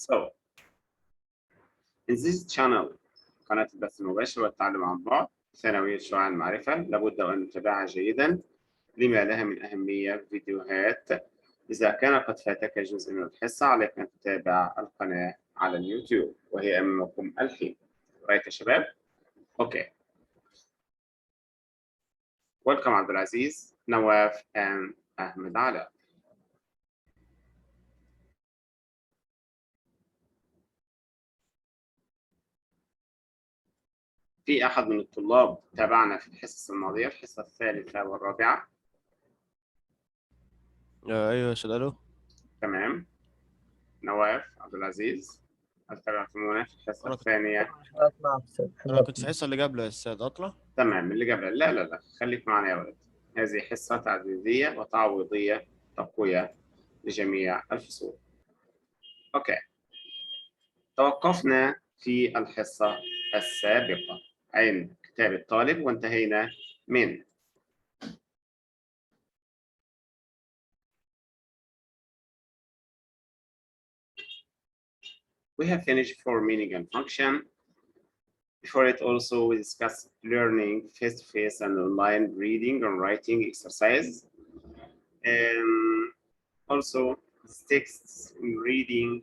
So, in this channel قناة البث المباشر والتعلم عن بعد ثانوية شعاع المعرفة لابد أن نتابعها جيدا لما لها من أهمية فيديوهات. إذا كان قد فاتك جزء من الحصة عليك أن تتابع القناة على اليوتيوب وهي أمامكم الحين. رأيت يا شباب؟ أوكي. Welcome عبد العزيز, نواف and أحمد علاء. في أحد من الطلاب تابعنا في الحصص الماضية الحصة الثالثة والرابعة؟ ايوه يا استاذ الو. تمام. نواف عبد العزيز هل تابعتمونا في الحصة انا كنت الثانية؟ في الحصه اللي قبل يا استاذ اطلع. تمام اللي قبل. لا خليك معنا يا ولد. هذه حصة تعزيزية وتعويضية تقوية لجميع الفصول. أوكي. توقفنا في الحصة السابقة عند كتاب الطالب وانتهينا من We have finished for meaning and function. Before it also we discussed learning face-to-face and online reading and writing exercise. Also texts in reading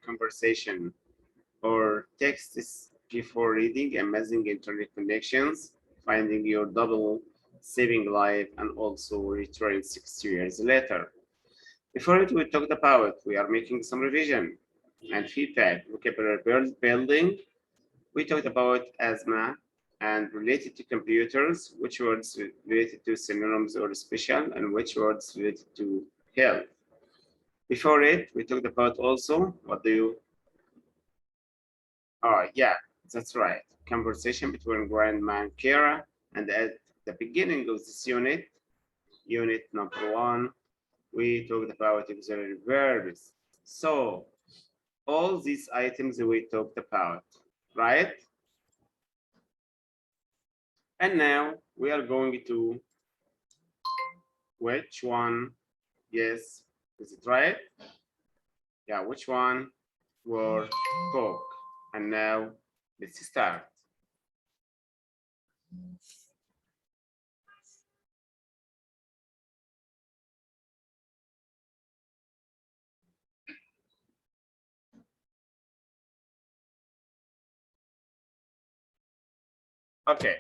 conversation or texts before reading, amazing internet connections, finding your double, saving life, and also returning 6 years later. Before it, we talked about we are making some revision and feedback, vocabulary building. We talked about asthma and related to computers, which words related to synonyms or special, and which words related to health. Before it, we talked about also what do you yeah, that's right. Conversation between Grandma and Kara. And at the beginning of this unit number 1, we talked about auxiliary verbs. So all these items we talked about, right? And now we are going to which one? Yes, is it right? Yeah, which one? Word book. And now let's start. Okay.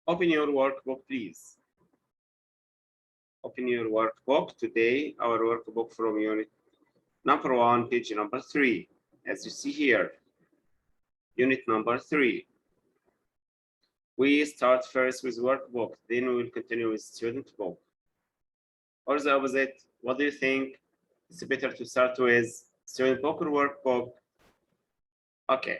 Open your workbook, please. Open your workbook. Today, our workbook from unit number 1, page number 3. As you see here, unit number 3. We start first with workbook, then we will continue with student book. Or the opposite, what do you think? It's better to start with student book or workbook? Okay.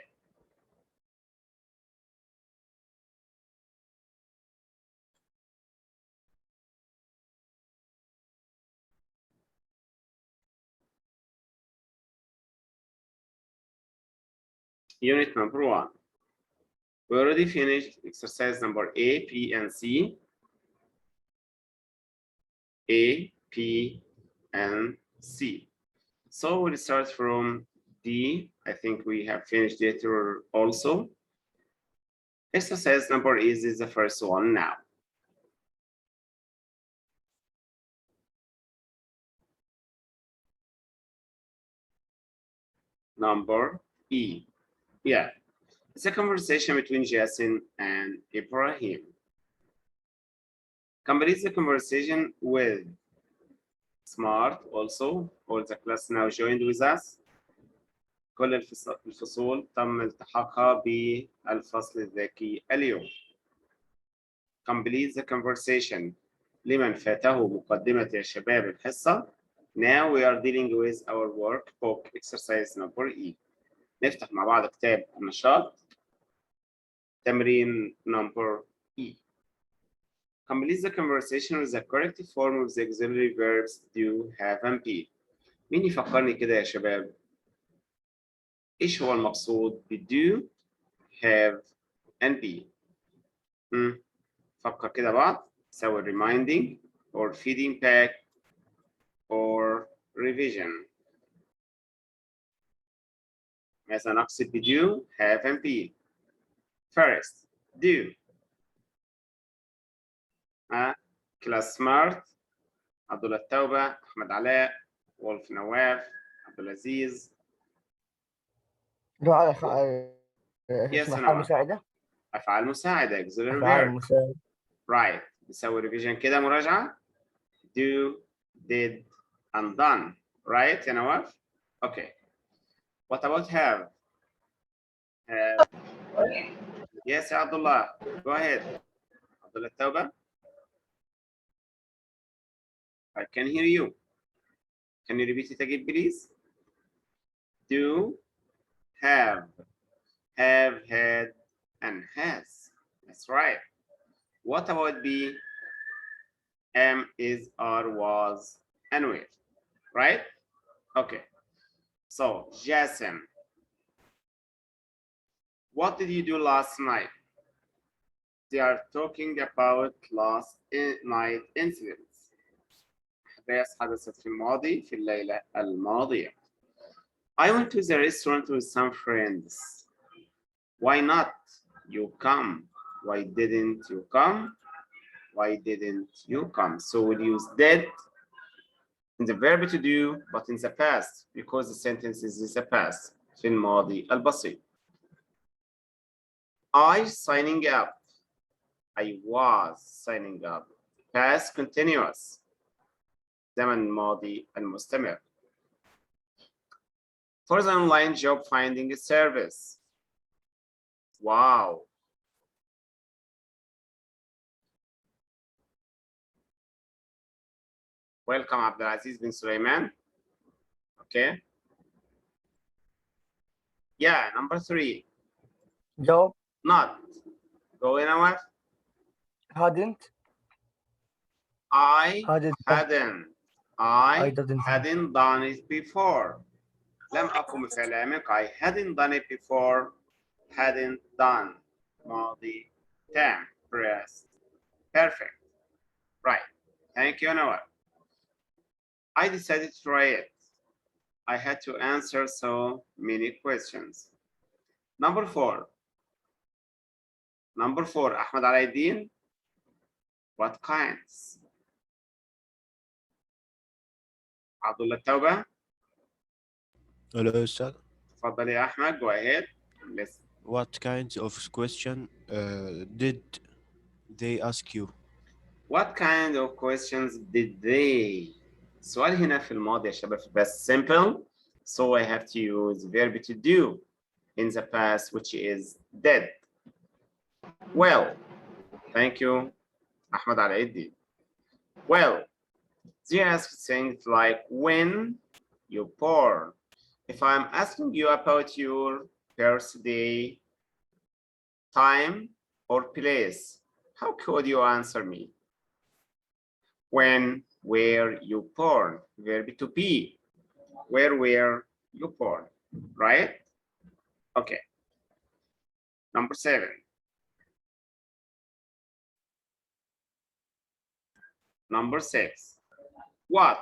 Unit number 1. We already finished exercise number A, P, and C. A, P, and C. So we'll start from D. I think we have finished it also. Exercise number is the first one now. Number E. Yeah, it's a conversation between Jason and Ibrahim. Complete the conversation with smart also. All the class now joined with us. كل الفصول تم التحاقها بالفصل الذكي اليوم. Complete the conversation. لمن فاته مقدمة يا شباب الحصة. Now we are dealing with our workbook exercise number E. نفتح مع بعض كتاب النشاط. تمرين number E. Complete the conversation with the correct form of the auxiliary verbs do, have, and be. مين يفكرني كده يا شباب؟ إيش هو المقصود ب do, have, and be؟ فكر كده بعض. سوي reminding or feeding back. or revision. مثلا أقصد ب do, have and be. First, do. class smart, عبد الله التوبة، أحمد علاء، ولف نواف، عبد العزيز. اسمها أفعال أفعال مساعدة. أفعال مساعدة auxiliary أفعال verb. مساعدة. right. بيسوي ريفيجن كده مراجعة. do, did, and done. right يا نواف؟ okay. what about have? have. yes يا عبد الله. go ahead. عبد الله التوبة. I can hear you. Can you repeat it again, please? Do, have, had, and has. That's right. What about be? Am, is, are, was, and will. Right? Okay. So, Jason, what did you do last night? They are talking about last night incidents. أحداث حدثت في الماضي في الليلة الماضية. I went to the restaurant with some friends. Why not? You come. Why didn't you come? Why didn't you come? So we'll use did in the verb to do, but in the past, because the sentence is in the past. في الماضي البسيط. I signing up. I was signing up. Past continuous. زمن الماضي المستمر. For the online job finding service. Wow. Welcome, Abdulaziz bin Sulaiman. Okay. Yeah, number 3. جواب. Not. Go in away. hadn't. I hadn't. hadn't done it before. لم أقم بفعل عمق. I hadn't done it before. Hadn't done. ماضي تام. Pressed. Perfect. Right. Thank you, Noah. I decided to try it. I had to answer so many questions. Number 4. Ahmed Aladdin. What kinds? Abdullah Tauba. Hello, أستاذ. تفضل يا أحمد. Go ahead. Listen. What kinds of question did they ask you? What kind of questions did they? السؤال هنا في الماضي يا شباب بس simple. So I have to use verb to do in the past, which is did. Well, thank you, Ahmed Al-Aidi. Well, they ask things like when you're born. If I'm asking you about your birthday, time, or place, how could you answer me? When were you born? Verb to be. Where were you born? Right? Okay. Number 7. Number 6. What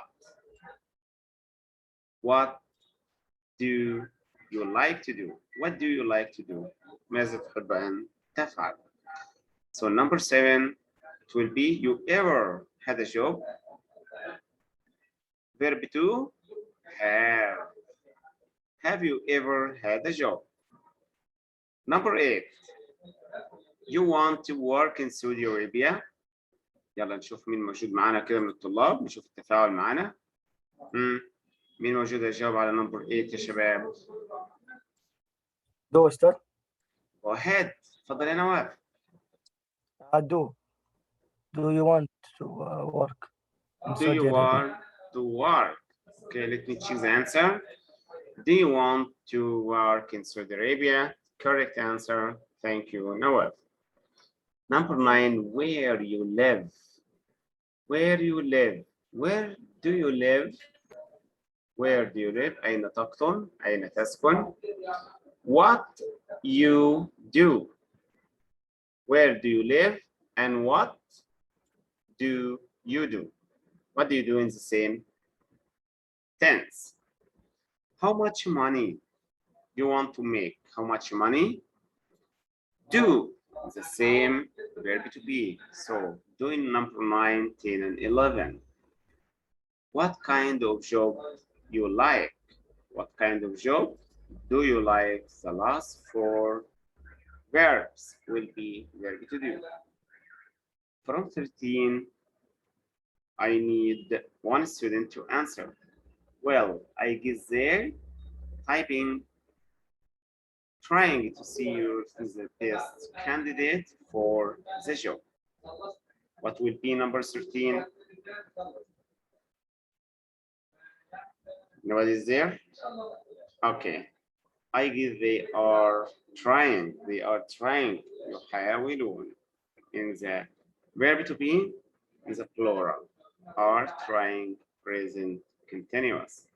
do you like to do? What do you like to do? ماذا تحب أن تفعل? So number 7, it will be you ever had a job? Verb to have. Have you ever had a job? Number 8, you want to work in Saudi Arabia? يلا نشوف مين موجود معانا كده من الطلاب، نشوف التفاعل معانا. مين موجود يجاوب على number 8 يا شباب؟ Do start. Go ahead. تفضل يا نواف. Do. Do you want to work? Do you want to work? Okay, let me choose the answer. Do you want to work in Saudi Arabia? Correct answer. Thank you, Nawaf. Number 9, where you live? Where you live? Where do you live? Where do you live? أين تقطن؟ أين تسكن? What you do? Where do you live? And what do you do? What do you do in the same tense. How much money do you want to make? How much money? Do the same verb to be. So doing number 9, 10, and 11. What kind of job you like? What kind of job do you like? The last 4 verbs will be verb to do. From 13, I need one student to answer. Well, I guess they're typing, trying to see you as the best candidate for the job. What will be number 13? Nobody is there? Okay. I guess they are trying. They are trying. يحاولون. In the verb to be in the plural. Are trying present continuous.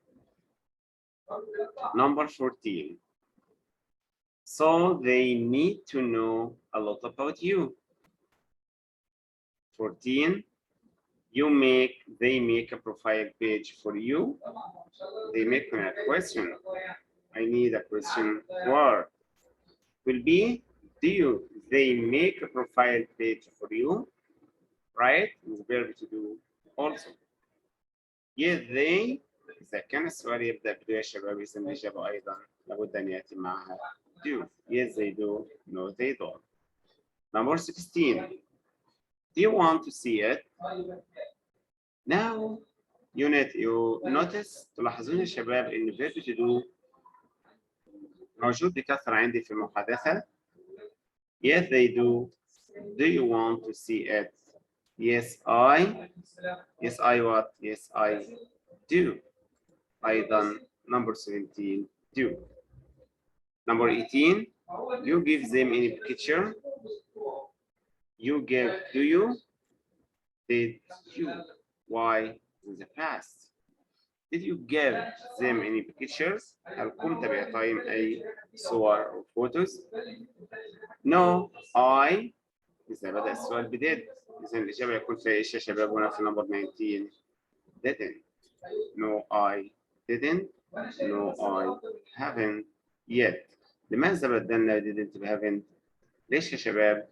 Number 14. So they need to know a lot about you. 14. They make a profile page for you. They make a question. I need a question word. Will be, they make a profile page for you, right? The verb to do also. Yes, they إذا كان السؤال يبدأ بدو يا شباب يسمى الإجابة أيضا لابد أن يأتي معها do. Yes, they do. No, they don't. Number 16. Do you want to see it? Now, you notice تلاحظون يا شباب إن verb to do موجود بكثرة عندي في المحادثة. Yes, they do. Do you want to see it? Yes, I. Yes, I what? Yes, I do. أيضا number 17, do. Number 18, you give them any picture. You give, do you? Did you? Why in the past? Did you give them any pictures? هل قمت بإعطائهم أي صور أو photos? No, I. إذا بدأ السؤال بدid. إذا الإجابة يكون في إيش يا شباب هنا في number 19. Didn't. No, I didn't. No, I haven't yet. لماذا بدلنا didn't ب haven't؟ ليش يا شباب؟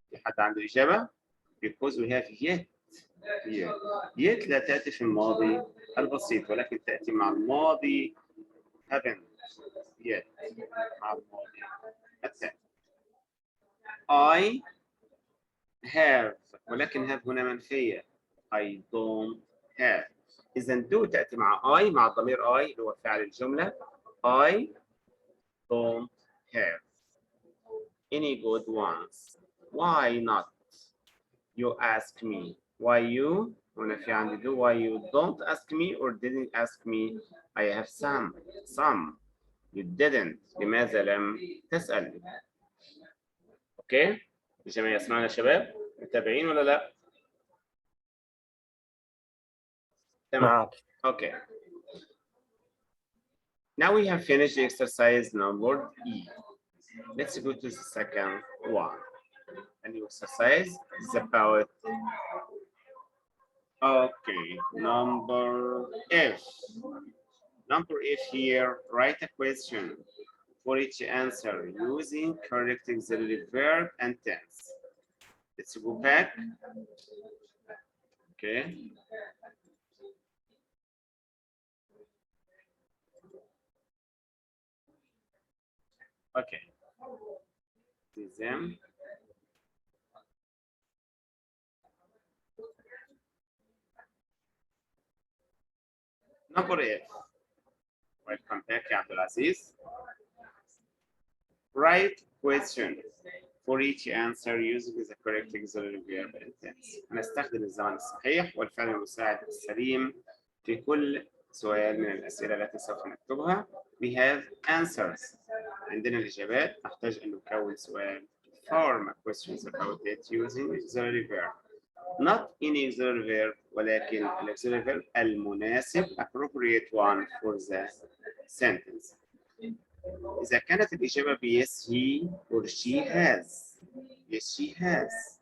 في حد عنده إجابة؟ Because we have yet. Yet لا تأتي في الماضي البسيط ولكن تأتي مع الماضي haven't yet مع الماضي الثاني. I have ولكن have هنا منفية. I don't have. إذا do تأتي مع I مع الضمير I اللي هو فاعل الجملة. I don't have any good ones. Why not? You ask me. Why you? هنا في عندي do. Why you don't ask me or didn't ask me? I have some. Some. You didn't. لماذا لم تسأل؟ أوكي؟ الجميع يسمعنا يا شباب؟ متابعين ولا لا؟ تمام. Okay. Now we have finished the exercise number E. Let's go to the second one. A new exercise is about, okay, number F. Number F here, write a question for each answer using correct auxiliary verb and tense. Let's go back. Okay. Okay. See them. Number 8. Welcome back, Abdulaziz. Write question for each answer using the correct auxiliary verb and tense. هنستخدم الزمن الصحيح والفعل المساعد السليم في كل سؤال من الأسئلة التي سوف نكتبها. We have answers. عندنا الإجابات. نحتاج أن نكون سؤال. Form questions about it using auxiliary verb. Not any auxiliary verb ولكن auxiliary verb المناسب appropriate one for the sentence. إذا كانت الإجابة ب yes he or she has. Yes she has.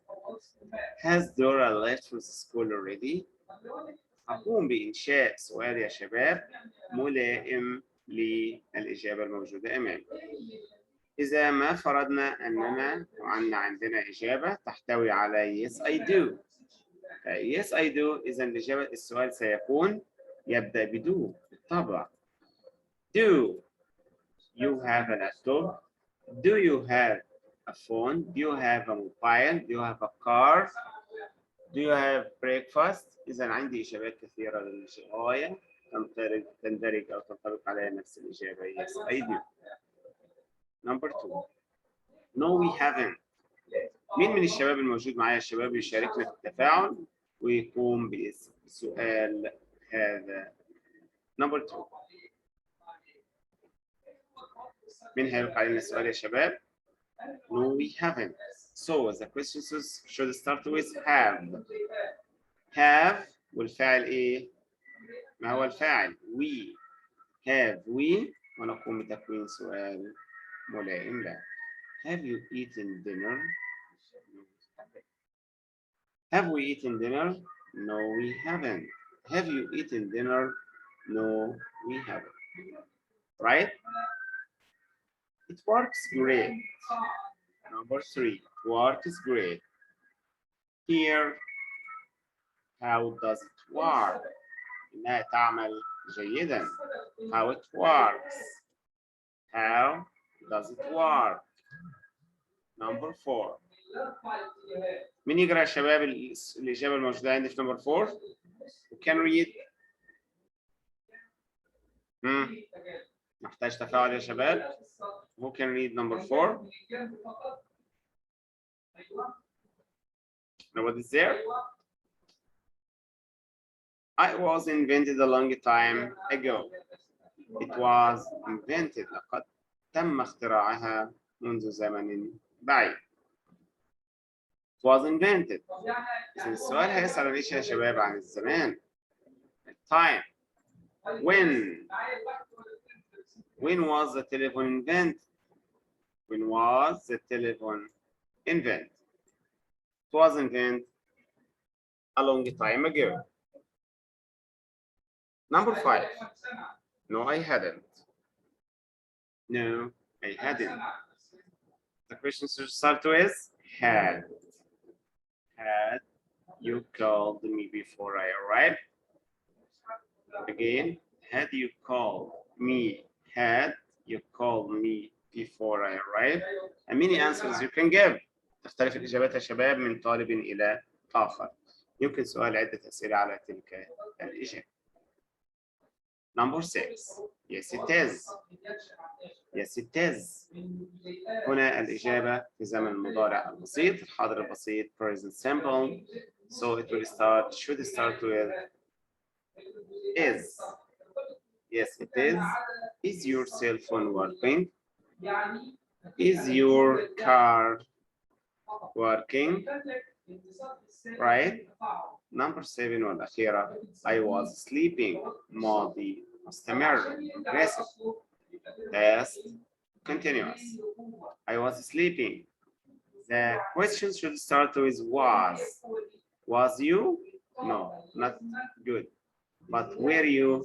Has Dora left for the school already? هقوم بإنشاء سؤال يا شباب ملائم للإجابة الموجودة أمامي. إذا ما فرضنا أننا عندنا إجابة تحتوي على yes I do. yes I do، إذا السؤال سيكون يبدأ بدو بالطبع. Do you have a laptop? Do you have a phone? Do you have a mobile? Do you have a car? Do you have breakfast؟ إذا عندي إجابات كثيرة للغاية تندرج أو تنطبق عليها نفس الإجابة yes I do. Number 2. No we haven't. مين من الشباب الموجود معايا الشباب يشاركنا في التفاعل ويقوم بسؤال هذا؟ Number 2. مين هيرد علينا السؤال يا شباب؟ No we haven't. So the questions should start with have. Have والفاعل إيه؟ ما هو الفاعل؟ We. Have we ونقوم بتكوين سؤال ملائم له. Have you eaten dinner? Have we eaten dinner? No, we haven't. Have you eaten dinner? No, we haven't. Right? It works great. Number 3. It works great. Here, how does it work? إنها تعمل جيدا. How it works. How does it work? Number 4. مين يقرأ يا شباب الإجابة الموجودة عندي في number 4؟ Who can read؟ محتاج تفاعل يا شباب. Who can read number 4؟ Nobody's there? I was invented a long time ago. It was invented. لقد تم اختراعها منذ زمن بعيد. It was invented. إذن السؤال هيسأل عن إيش يا شباب؟ عن الزمان. Time. When was the telephone invented? When was the telephone invented? It was invented a long time ago. Number 5. No, I hadn't. No, I hadn't. The question should start with had. Had you called me before I arrived? Again, had you called me? Had you called me before I arrived? And many answers you can give. تختلف الإجابات يا شباب من طالب إلى آخر. يمكن سؤال عدة أسئلة على تلك الإجابة. Number 6. Yes, it is. Yes, it is. هنا الإجابة في زمن المضارع البسيط، الحاضر البسيط present simple. So it will should start with is. Yes, it is. Is your cell phone working? Is your car working? Right? Number 7 والأخيرة. I was sleeping. ماضي مستمر progressive. Past continuous. I was sleeping. The question should start with was. Was you? No, not good. But were you?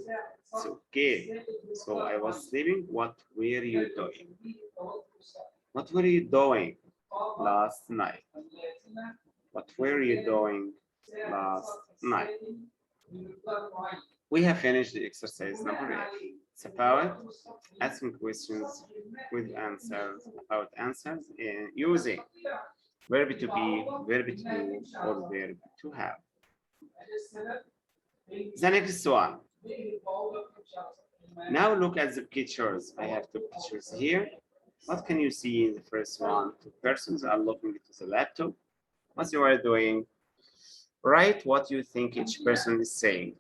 It's okay. So I was sleeping. What were you doing? What were you doing last night? What were you doing last night? We have finished the exercise number 8. It's about asking questions with answers, about answers in using verb to be, verb to do, or verb to have. The next one. Now look at the pictures. I have 2 pictures here. What can you see in the first one? 2 persons are looking into the laptop. What you are doing? Write what you think each person is saying.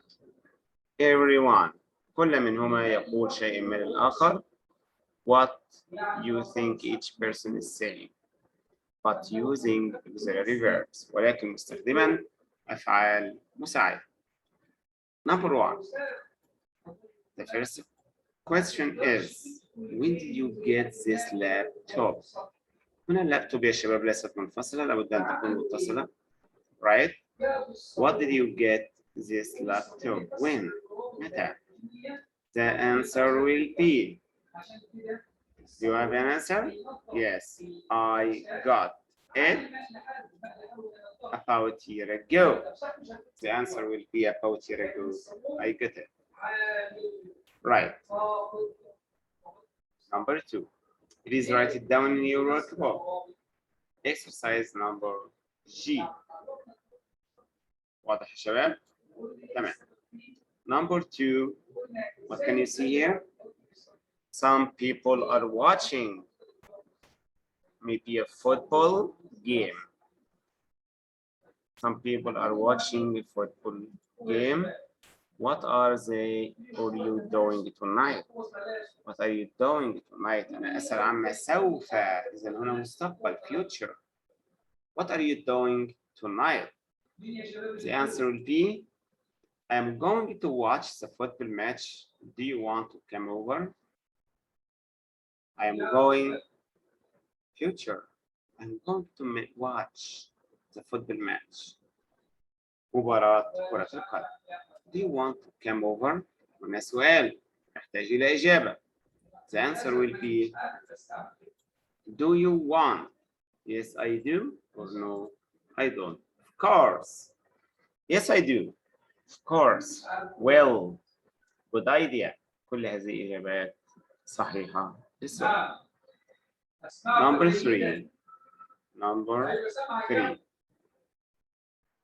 Everyone. كل منهما يقول شيء من الآخر. What you think each person is saying. But using auxiliary verbs. ولكن مستخدما أفعال مساعدة. Number 1. The first question is, when did you get this laptop? هنا اللابتوب يا شباب ليست منفصلة، لابد أن تكون متصلة. Right? What did you get this laptop? When? متى? The answer will be. Do you have an answer? Yes, I got it about a year ago. The answer will be about a year ago. I got it. Right. Number 2. Please write it down in your workbook. Exercise number G. واضح يا شباب؟ تمام. Number 2. What can you see here? Some people are watching maybe a football game. Some people are watching a football game. What are they or you doing tonight? What are you doing tonight? أنا أسأل عما سوف. إذا هنا مستقبل future. What are you doing tonight? The answer will be, I'm going to watch the football match. Do you want to come over? I am going future. I'm going to watch the football match. مباراة كرة القدم. Do you want to come over? هنا سؤال يحتاج إلى إجابة. The answer will be, do you want? Yes, I do. Or no, I don't. Of course. Yes, I do. Of course. Well, good idea. كل هذه إجابات صحيحة للسؤال. Number 3.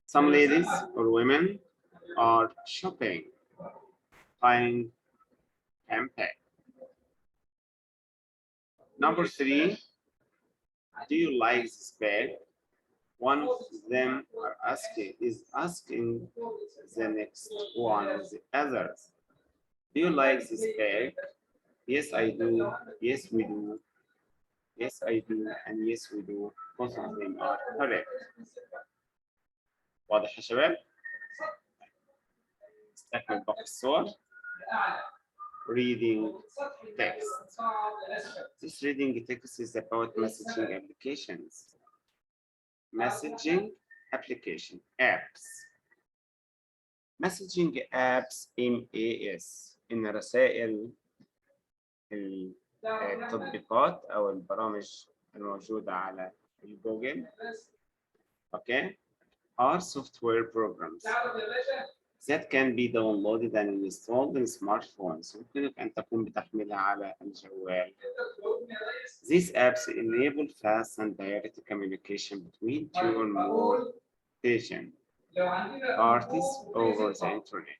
Some ladies or women are shopping, buying handbag. Number 3. Do you like this bag? One of them is asking the next one, the others. Do you like this bag? Yes, I do. Yes, we do. Yes, I do. And yes, we do. Both of them are correct. واضح يا شباب؟ نستكمل باقي الصور. Reading text. This reading text is about messaging applications. Messaging application apps. Messaging apps MAS إن رسائل التطبيقات أو البرامج الموجودة على الجوجل okay are software programs that can be downloaded and installed in smartphones. يمكنك أن تقوم بتحميلها على الجوال. These apps enable fast and direct communication between two or more patient parties over the internet.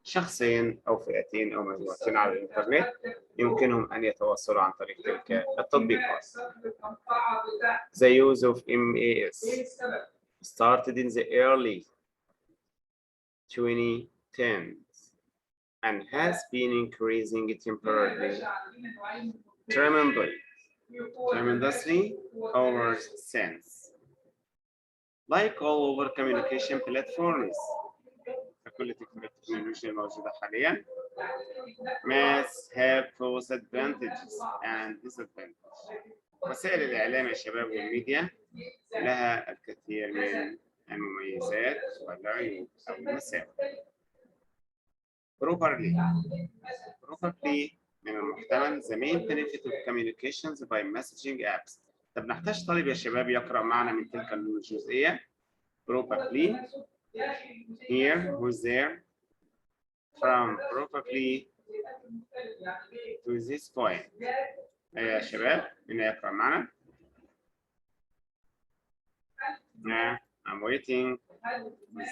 شخصين أو فئتين أو مجموعتين على الإنترنت يمكنهم أن يتواصلوا عن طريق تلك التطبيقات. The use of MAS started in the early 2010s and has been increasing tremendously over since. Like all over communication platforms, كل التكنولوجيا الموجودة حاليا mass have both advantages and disadvantages. وسائل الإعلام يا شباب والميديا لها الكثير من المميزات والعيوب أو المساوئ. Properly من المحتمل the main benefit of communications by messaging apps. طب نحتاج طالب يا شباب يقرأ معنا من تلك الجزئية. Properly here who's there from probably to this point. يا شباب مين يقرأ معنا؟ I'm waiting.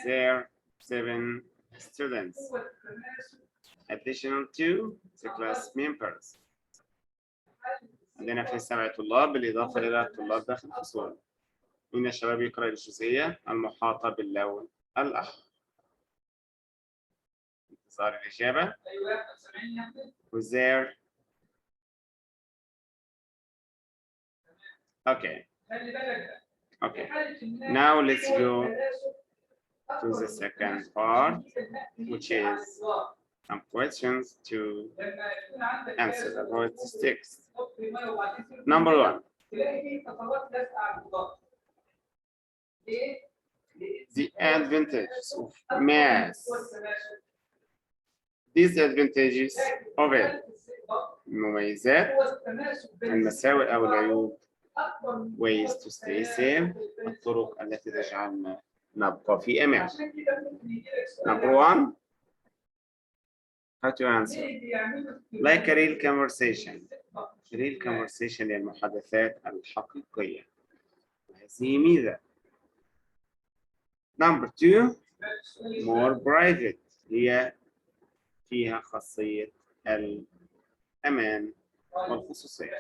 There 7 students additional to the class members. عندنا في 7 طلاب بالإضافة إلى الطلاب داخل الفصول. مين يا شباب يقرأ الجزئية المحاطة باللون الأحمر؟ انتظار الإجابة. Who's there? Okay. Now let's go to the second part, which is some questions to answer about this text. Number 1. The advantages of math. Disadvantages of it. المميزات، المساوئ أو العيوب. Ways to stay safe. الطرق التي تجعلنا نبقى في أمان. Number 1. How to answer. Like a real conversation. Real conversation هي المحادثات الحقيقية. هذه ميزة. Number 2. More private. هي فيها خاصية الأمان والخصوصية.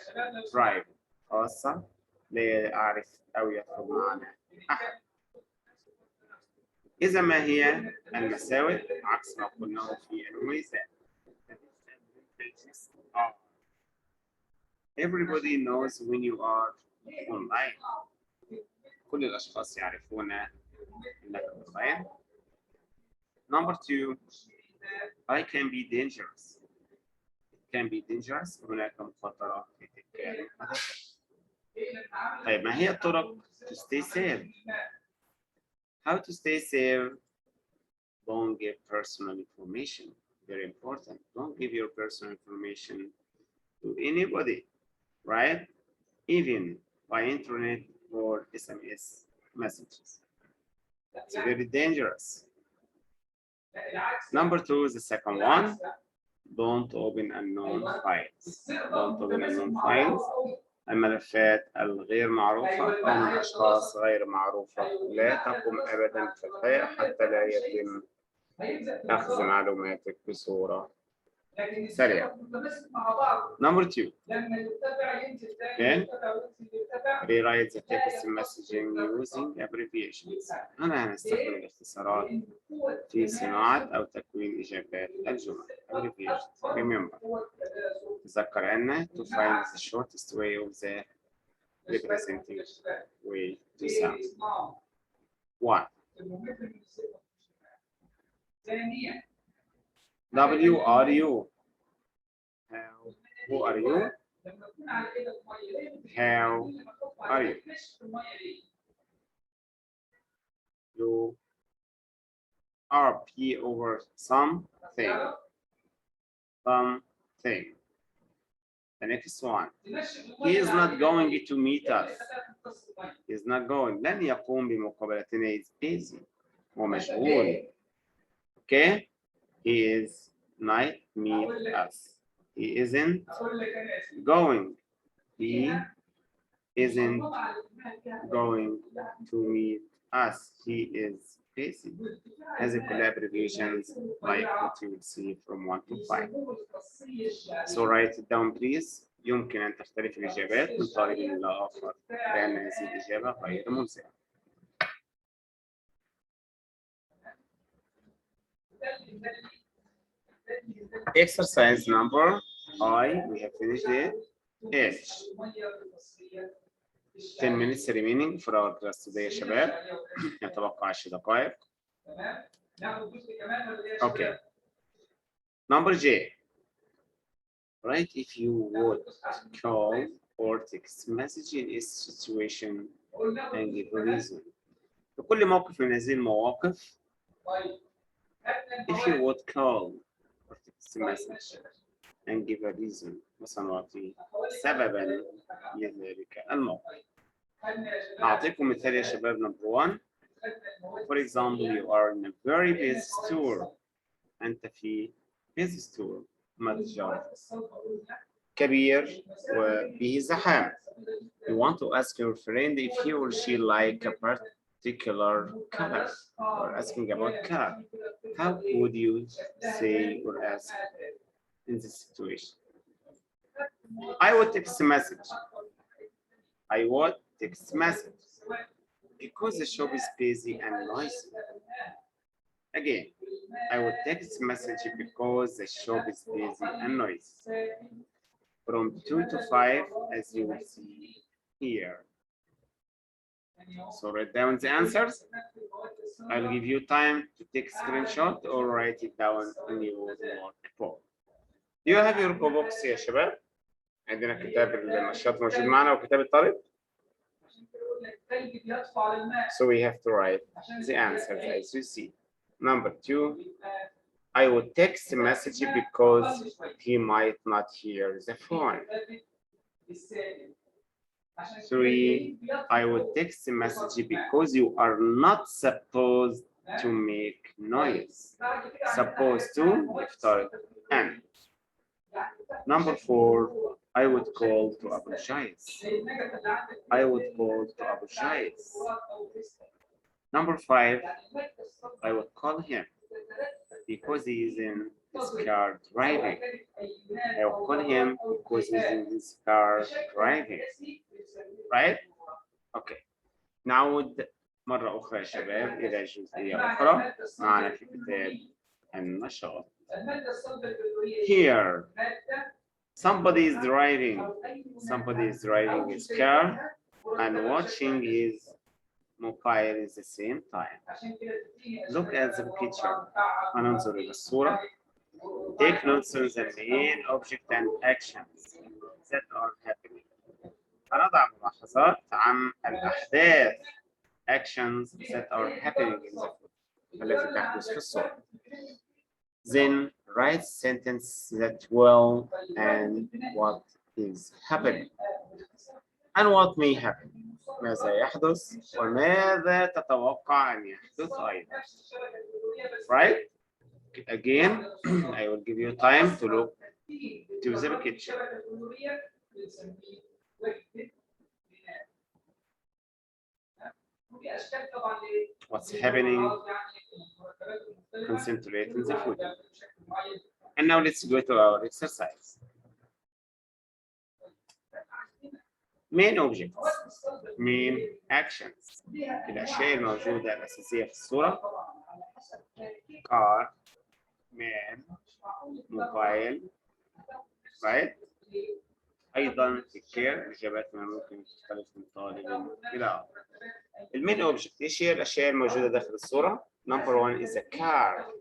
Private. خاصة لا يعرف أو يدخل معنا أحد. إذا ما هي المساوئ عكس ما قلناه في المميزات. Everybody knows when you are online. كل الأشخاص يعرفون أنك online. Number 2. I can be dangerous. It can be dangerous. هناك مخاطرة في تلك المحادثات. طيب ما هي الطرق to stay safe? How to stay safe? Don't give personal information. Very important. Don't give your personal information to anybody, right? Even by internet or SMS messages. It's very dangerous. Number 2 is the second one. Don't open unknown files. Don't open unknown files. الملفات الغير معروفة أو من أشخاص غير معروفة لا تقم أبداً بفتحها حتى لا يتم أخذ معلوماتك بصورة سريعة. Number 2. Okay. Rewrite the text messaging using abbreviations. هنا هنستخدم الاختصارات في صناعة أو تكوين إجابات الجمل. Abbreviations. Remember. تذكر أن to find the shortest way of the representing way to sound. 1. W are you? How? Who are you? How are you? You are P over something. Something. The next one. He is not going to meet us. He is not going. لن يقوم بمقابلتنا. He is busy. هو مشغول. Okay? He is not meet us. He isn't going. He isn't going to meet us. He is busy. هذه كلها abbreviations like what you will see from 1 to 5. So write it down please. يمكن أن تختلف الإجابات من طالب إلى آخر لأن هذه الإجابة غير ملزمة. Exercise number I, we have finished it. H. 10 minutes remaining for our class today يا شباب. يتبقى 10 دقائق. Okay. Number J. Right, if you would call or text message in a situation and give a reason. في كل موقف من هذه المواقف if you would call or text message and give a reason وسنعطي سببا لذلك الموقف. أعطيكم مثال يا شباب. Number 1. For example, you are in a very busy store. أنت في busy store. متجر كبير وبه زحام. You want to ask your friend if he or she like a particular color or asking about color. How would you say or ask in this situation? I would text a message. I would text message because the shop is busy and noisy. Again, I would text message because the shop is busy and noisy. From 2 to 5, as you will see here. So write down the answers. I'll give you time to take a screenshot or write it down on your workbook. Do you have your books يا شباب؟ عندنا كتاب النشاط موجود معنا وكتاب الطالب. So we have to write the answers as you see. Number 2, I would text a message because he might not hear the phone. 3, I would text a message because you are not supposed to make noise. Supposed to, اختار and. Number 4, I would call to apologize. I would call to apologize. Number 5, I would call him because he is in his car driving. I will call him because he's in his car driving. Right? Okay. نعود مرة أخرى يا شباب إلى جزئية أخرى معنا في كتاب النشاط. Here, somebody is driving. Somebody is driving his car and watching his mobile at the same time. Look at the picture. هننظر إلى الصورة. Take notes on the main object and actions that are happening. هنضع ملاحظات عن الأحداث actions that are happening in the photo التي تحدث في الصورة. Then write sentence that will and what is happening and what may happen. ماذا يحدث وماذا تتوقع أن يحدث أيضا. Right? Again, I will give you time to look to the picture. What's happening? Concentrate on the photo. And now let's go to our exercise. Main objects, main actions. الأشياء الموجودة الأساسية في الصورة. Car, man, mobile, right? أيضا الكير الإجابات ممكن تختلف من طالب إلى آخر. المين اوبجكت ايش هي الاشياء الموجوده داخل الصوره؟ نمبر 1 is a car.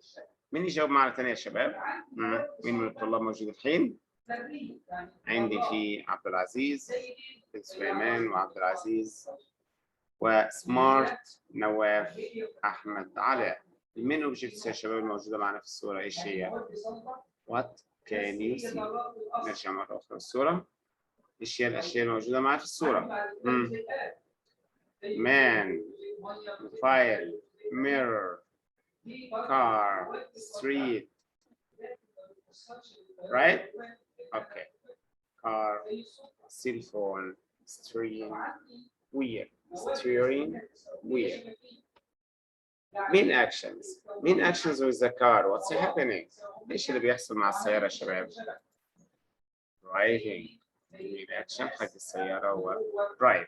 مين يجاوب معنا ثاني يا شباب؟ مين من الطلاب موجود الحين؟ عندي في عبد العزيز، سليمان وعبد العزيز وسمارت، نواف، احمد، علاء. المين اوبجكتس يا شباب الموجوده معنا في الصوره ايش هي؟ What can you see؟ نرجع مره اخرى الصوره. ايش هي الاشياء الموجوده معنا في الصوره؟ Man, file, mirror, car, street, right? Okay. Car, cell phone, steering wheel. Main actions. Main actions with the car. What's happening? ايش اللي بيحصل مع السيارة يا شباب؟ Driving. main action حق السيارة هو drive.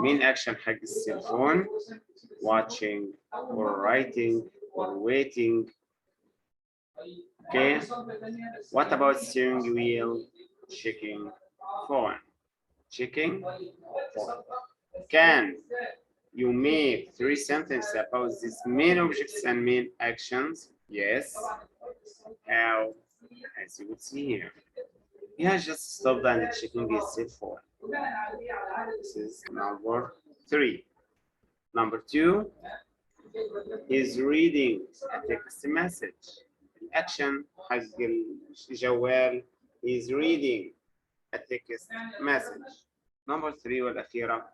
main action حق السيلفون watching or writing or waiting. Okay. What about steering wheel? Checking phone. Checking phone. Can you make 3 sentences about these main objects and main actions? Yes. How? As you would see here. He has just stopped and checking his cell phone. This is number 3. Number 2 is reading a text message. Action حق الجوال is reading a text message. Number 3 والأخيرة,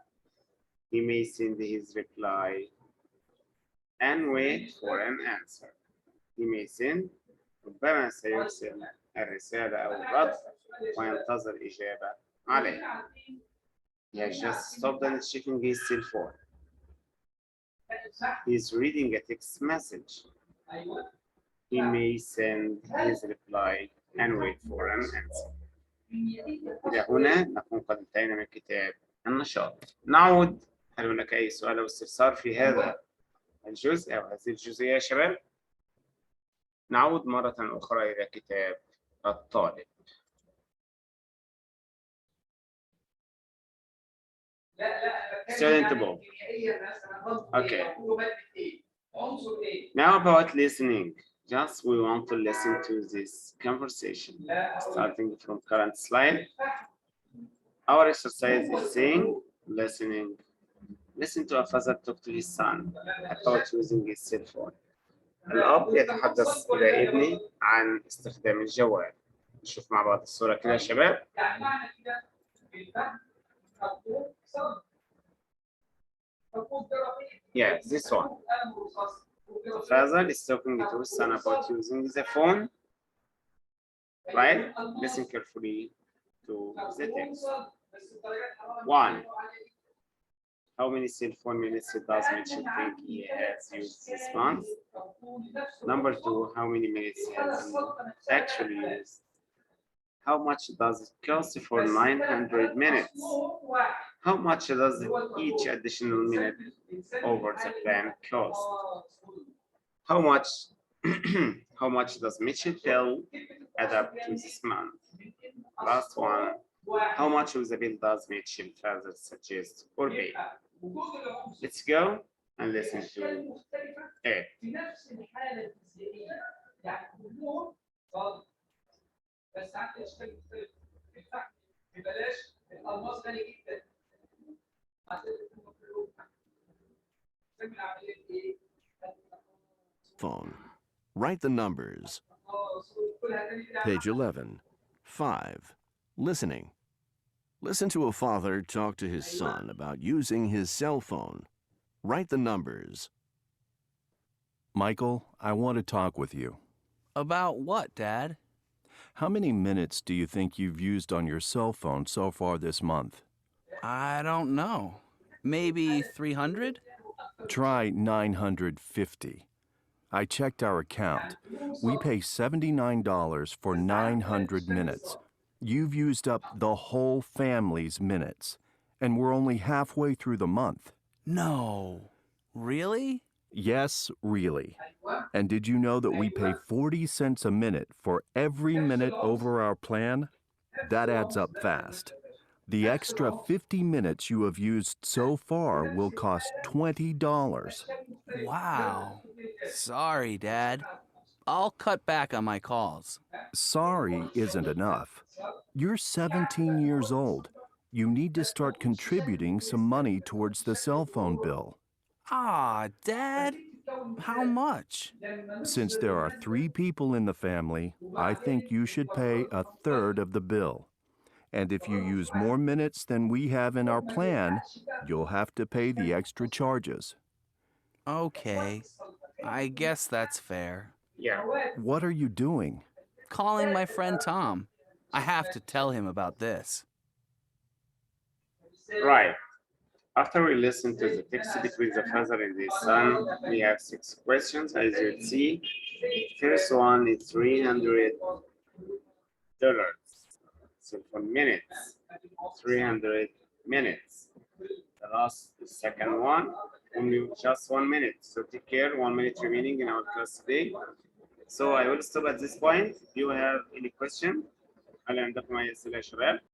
he may send his reply and wait for an answer. He may send, ربما سيرسل الرسالة أو الرد وينتظر إجابة عليه. He has just stopped and checking his cell phone. He's reading a text message. He may send his reply and wait for an answer. إلى هنا نكون قد انتهينا من كتاب النشاط. نعود. هل هناك أي سؤال أو استفسار في هذا الجزء أو هذه الجزئية يا شباب؟ نعود مرة أخرى إلى كتاب الطالب. Student book. Okay. Now about listening. Just we want to listen to this conversation. Starting from current slide. Our exercise is saying, listening, Listen to a father talk to his son about using his cell phone. الأب يتحدث إلى ابنه عن استخدام الجوال. نشوف مع بعض الصورة كده يا شباب. Yeah, this one. The father is talking to his son about using the phone. Right? Listen carefully to the text. 1. How many cell phone minutes does Mitchell think he has used this month? Number 2, how many minutes has he actually used? How much does it cost for 900 minutes? How much does each additional minute over the plan cost? How much how much does Mitchell bill add up to this month? Last one, how much of the bill does Mitchell father suggest or pay? Let's go and listen to it. Phone. Write the numbers. Page 11. 5. Listening. Listen to a father talk to his son about using his cell phone. Write the numbers. Michael, I want to talk with you. About what, Dad? How many minutes do you think you've used on your cell phone so far this month? I don't know. Maybe 300? Try 950. I checked our account. We pay $79 for 900 minutes. You've used up the whole family's minutes, and we're only halfway through the month. No. Really? Yes, really. And did you know that we pay 40 cents a minute for every minute over our plan? That adds up fast. The extra 50 minutes you have used so far will cost $20. Wow. Sorry, Dad. I'll cut back on my calls. Sorry isn't enough. You're 17 years old. You need to start contributing some money towards the cell phone bill. Ah, Dad. How much? Since there are 3 people in the family, I think you should pay a third of the bill. And if you use more minutes than we have in our plan, you'll have to pay the extra charges. Okay. I guess that's fair. Yeah. What are you doing? Calling my friend Tom. I have to tell him about this. Right. After we listen to the text between the father and his son, we have 6 questions, as you see. First one is $300. So for minutes, 300 minutes. The second one, only just 1 minute. So take care, 1 minute remaining in our class today. So I will stop at this point. Do you have any question? هل عندكم أي أسئلة يا شباب؟